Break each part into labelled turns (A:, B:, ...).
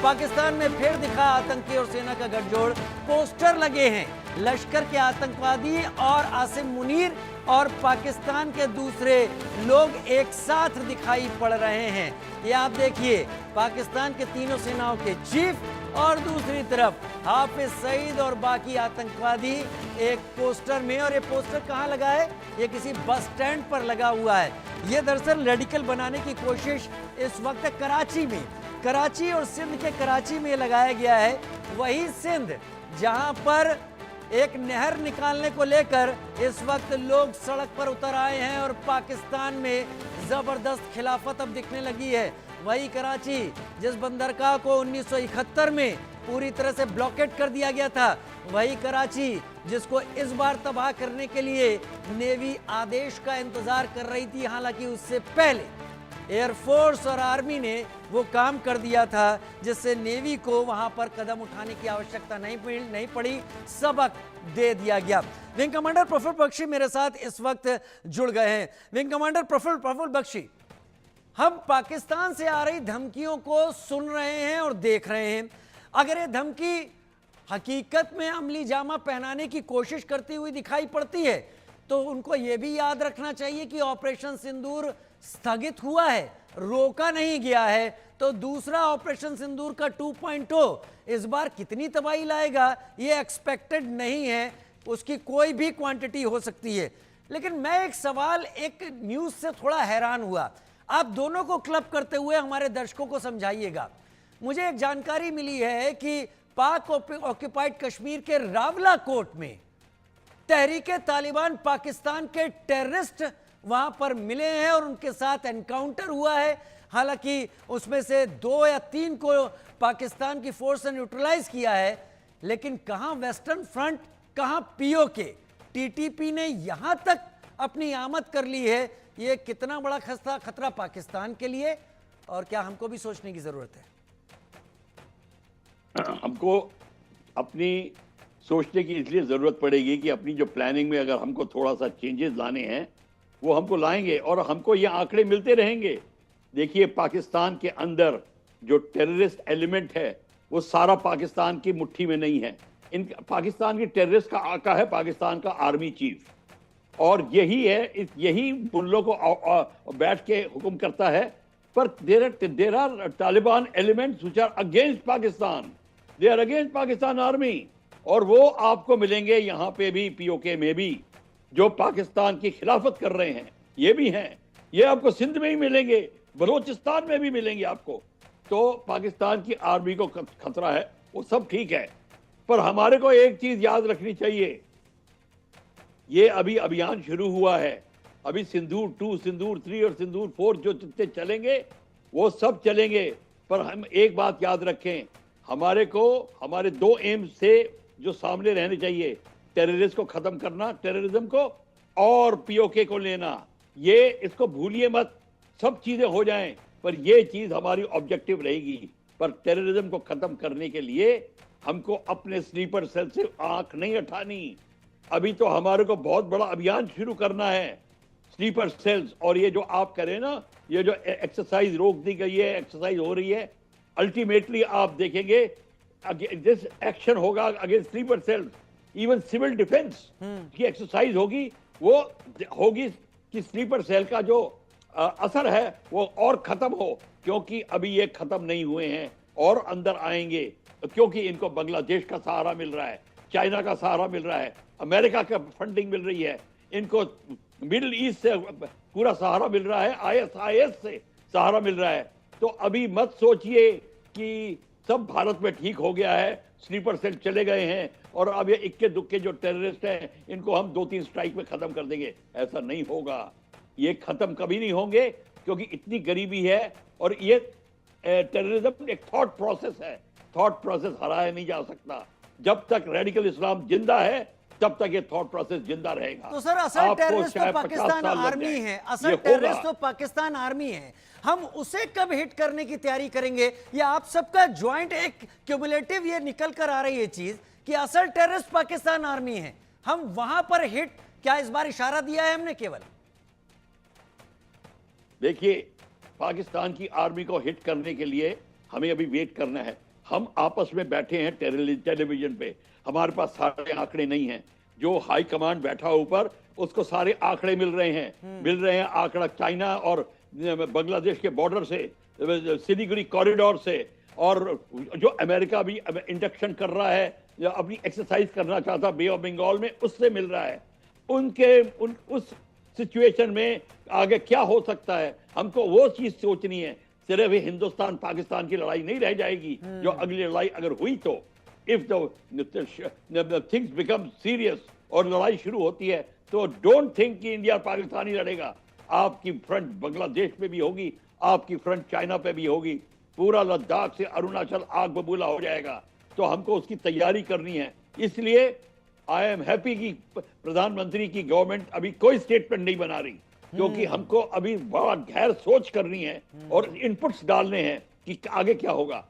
A: पाकिस्तान में फिर दिखा आतंकी और सेना का गठजोड़। पोस्टर लगे हैं लश्कर के आतंकवादी और आसिम मुनीर और पाकिस्तान के दूसरे लोग एक साथ दिखाई पड़ रहे हैं। ये आप देखिए, पाकिस्तान के तीनों सेनाओं के चीफ और दूसरी तरफ हाफिज सईद और बाकी आतंकवादी एक पोस्टर में। और ये पोस्टर कहाँ लगा है? ये किसी बस स्टैंड पर लगा हुआ है। ये दरअसल रेडिकल बनाने की कोशिश इस वक्त कराची में, कराची और सिंध के कराची में लगाया गया है। वही सिंध जहां पर एक नहर निकालने को लेकर इस वक्त लोग सड़क पर उतर आए हैं और पाकिस्तान में जबरदस्त खिलाफत अब दिखने लगी है। वही कराची जिस बंदरगाह को 1971 में पूरी तरह से ब्लॉकेट कर दिया गया था, वही कराची जिसको इस बार तबाह करने के लिए नेवी आदेश का इंतजार कर रही थी। हालांकि उससे पहले एयरफोर्स और आर्मी ने वो काम कर दिया था जिससे नेवी को वहां पर कदम उठाने की आवश्यकता नहीं पड़ी, सबक दे दिया गया। विंग कमांडर प्रफुल्ल बख्शी मेरे साथ इस वक्त जुड़ गए हैं। विंग कमांडर प्रफुल्ल बख्शी, हम पाकिस्तान से आ रही धमकियों को सुन रहे हैं और देख रहे हैं। अगर ये धमकी हकीकत में अमली जामा पहनाने की कोशिश करती हुई दिखाई पड़ती है तो उनको यह भी याद रखना चाहिए कि ऑपरेशन सिंदूर स्थगित हुआ है, रोका नहीं गया है। तो दूसरा ऑपरेशन सिंदूर का 2.0 इस बार कितनी तबाही लाएगा ये एक्सपेक्टेड नहीं है, उसकी कोई भी क्वांटिटी हो सकती है। लेकिन मैं एक सवाल, एक न्यूज से थोड़ा हैरान हुआ। आप दोनों को क्लब करते हुए हमारे दर्शकों को समझाइएगा। मुझे एक जानकारी मिली है कि पाक ऑक्यूपाइड कश्मीर के रावलाकोट में तहरीके तालिबान पाकिस्तान के टेररिस्ट वहां पर मिले हैं और उनके साथ एनकाउंटर हुआ है। हालांकि उसमें से 2 या 3 को पाकिस्तान की फोर्स ने न्यूट्रलाइज किया है, लेकिन कहां वेस्टर्न फ्रंट, कहां पीओके, टीटीपी ने यहां तक अपनी आमद कर ली है। ये कितना बड़ा खतरा पाकिस्तान के लिए, और क्या हमको भी सोचने की जरूरत है?
B: हमको अपनी सोचने की इसलिए जरूरत पड़ेगी कि अपनी जो प्लानिंग में अगर हमको थोड़ा सा चेंजेस लाने हैं वो हमको लाएंगे और हमको ये आंकड़े मिलते रहेंगे। देखिए, पाकिस्तान के अंदर जो टेररिस्ट एलिमेंट है वो सारा पाकिस्तान की मुट्ठी में नहीं है। इन पाकिस्तान की टेररिस्ट का आका है पाकिस्तान का आर्मी चीफ, और यही है, यही मुल्लों को बैठ के हुक्म करता है। पर there are Taliban elements which are against Pakistan, they are against Pakistan army, और वो आपको मिलेंगे यहाँ पे भी, पीओके में भी, जो पाकिस्तान की खिलाफत कर रहे हैं ये भी हैं। ये आपको सिंध में ही मिलेंगे, बलोचिस्तान में भी मिलेंगे आपको। तो पाकिस्तान की आर्मी को खतरा है, वो सब ठीक है, पर हमारे को एक चीज याद रखनी चाहिए। ये अभी अभियान शुरू हुआ है, अभी सिंदूर 2, सिंदूर 3 और सिंदूर 4 जो जितने चलेंगे वो सब चलेंगे। पर हम एक बात याद रखें, हमारे को हमारे 2 एम्स से जो सामने रहने चाहिए, टेररिस्ट को खत्म करना, टेररिज्म को, और पीओके को लेना। ये इसको भूलिए मत, सब चीजें हो जाएं पर ये चीज हमारी ऑब्जेक्टिव रहेगी। पर टेररिज्म को खत्म करने के लिए हमको अपने स्लीपर सेल से आंख नहीं उठानी। अभी तो हमारे को बहुत बड़ा अभियान शुरू करना है, स्लीपर सेल्स। और ये जो आप करें ना, ये जो एक्सरसाइज रोक दी गई है, एक्सरसाइज हो रही है, अल्टीमेटली आप देखेंगे दिस एक्शन होगा against sleeper cells. Even civil defence की एक्सरसाइज होगी, वो होगी कि स्लीपर सेल का जो असर है वो और खत्म हो, क्योंकि अभी ये खत्म नहीं हुए हैं और अंदर आएंगे, क्योंकि इनको बांग्लादेश का सहारा मिल रहा है, चाइना का सहारा मिल रहा है, अमेरिका का फंडिंग मिल रही है, इनको मिडिल ईस्ट से पूरा सहारा मिल रहा है, ISIS से सहारा मिल रहा है। तो अभी मत सोचिए कि सब भारत में ठीक हो गया है, स्लीपर सेल चले गए हैं और अब ये इक्के दुक्के जो टेररिस्ट हैं इनको हम 2-3 स्ट्राइक में खत्म कर देंगे। ऐसा नहीं होगा, ये खत्म कभी नहीं होंगे, क्योंकि इतनी गरीबी है। और ये टेररिज्म एक थॉट प्रोसेस है, थॉट प्रोसेस हराया नहीं जा सकता। जब तक रेडिकल इस्लाम जिंदा है तब तक ये थॉट प्रोसेस जिंदा रहेगा।
A: तो सर, असल टेररिस्ट तो पाकिस्तान आर्मी है, असल टेररिस्ट तो पाकिस्तान आर्मी है। हम उसे कब हिट करने की तैयारी करेंगे? या आप सबका ज्वाइंट एक क्यूमुलेटिव ये निकल कर आ रही है चीज कि असल टेररिस्ट पाकिस्तान आर्मी है, हम वहां पर हिट, क्या इस बार इशारा दिया है हमने केवल?
B: देखिए, पाकिस्तान की आर्मी को हिट करने के लिए हमें अभी वेट करना है। हम आपस में बैठे हैं टेलीविजन पे, हमारे पास सारे आंकड़े नहीं हैं। जो हाई कमांड बैठा ऊपर उसको सारे आंकड़े मिल रहे हैं आंकड़ा चाइना और बांग्लादेश के बॉर्डर से, सिलीगुड़ी कॉरिडोर से, और जो अमेरिका भी इंडक्शन कर रहा है या अपनी एक्सरसाइज करना चाहता बे ऑफ बंगाल में, उससे मिल रहा है। उस सिचुएशन में आगे क्या हो सकता है, हमको वो चीज सोचनी है। सिर्फ हिंदुस्तान पाकिस्तान की लड़ाई नहीं रह जाएगी। जो अगली लड़ाई अगर हुई तो if the things become serious और लड़ाई शुरू होती है तो डोंट थिंक कि इंडिया पाकिस्तान ही लड़ेगा। आपकी फ्रंट बांग्लादेश पे भी होगी, आपकी फ्रंट चाइना पे भी होगी, पूरा लद्दाख से अरुणाचल आग बबूला हो जाएगा। तो हमको उसकी तैयारी करनी है। इसलिए आई एम हैप्पी कि प्रधानमंत्री की गवर्नमेंट अभी कोई स्टेटमेंट नहीं बना रही, क्योंकि हमको अभी बड़ा गहर सोच करनी है और इनपुट्स डालने हैं कि आगे क्या होगा।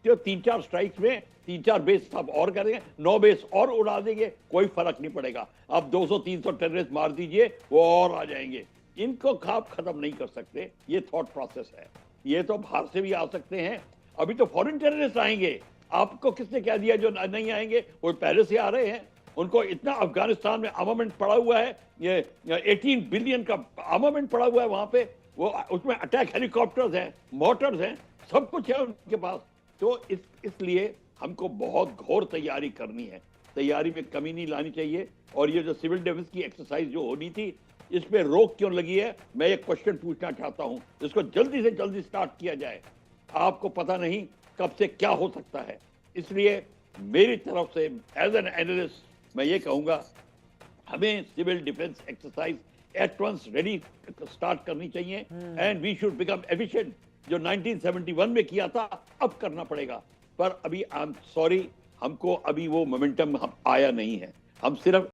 B: तो 3-4 स्ट्राइक्स में 3-4 बेस सब और करेंगे, 9 बेस और उड़ा देंगे, कोई फर्क नहीं पड़ेगा। आप 200-300 टेररिस्ट मार दीजिए, वो और आ जाएंगे। इनको आप खत्म नहीं कर सकते। ये थॉट प्रोसेस है। ये तो बाहर से भी आ सकते हैं, अभी तो फॉरेन टेररिस्ट आएंगे। आपको किसने कह दिया जो नहीं आएंगे? वो पहले से आ रहे हैं। उनको इतना अफगानिस्तान में आर्मामेंट पड़ा हुआ है, ये 18 बिलियन का आर्मामेंट पड़ा हुआ है वहां पे। वो उसमें अटैक हेलीकॉप्टर्स हैं, मोटर्स हैं, सब कुछ है उनके पास। तो इसलिए हमको बहुत घोर तैयारी करनी है। तैयारी में कमी नहीं लानी चाहिए। और ये जो सिविल डिफेंस की एक्सरसाइज जो होनी थी, इस पे रोक क्यों लगी है? मैं एक क्वेश्चन पूछना चाहता हूं। इसको जल्दी से जल्दी स्टार्ट किया जाए। आपको पता नहीं कब से क्या हो सकता है। इसलिए मेरी तरफ से एज एन एनालिस्ट मैं ये कहूंगा, हमें civil defence exercise at once ready start करनी चाहिए and we should become efficient. जो 1971 में किया था अब करना पड़ेगा। पर अभी आई एम सॉरी, हमको अभी वो मोमेंटम आया नहीं है। हम सिर्फ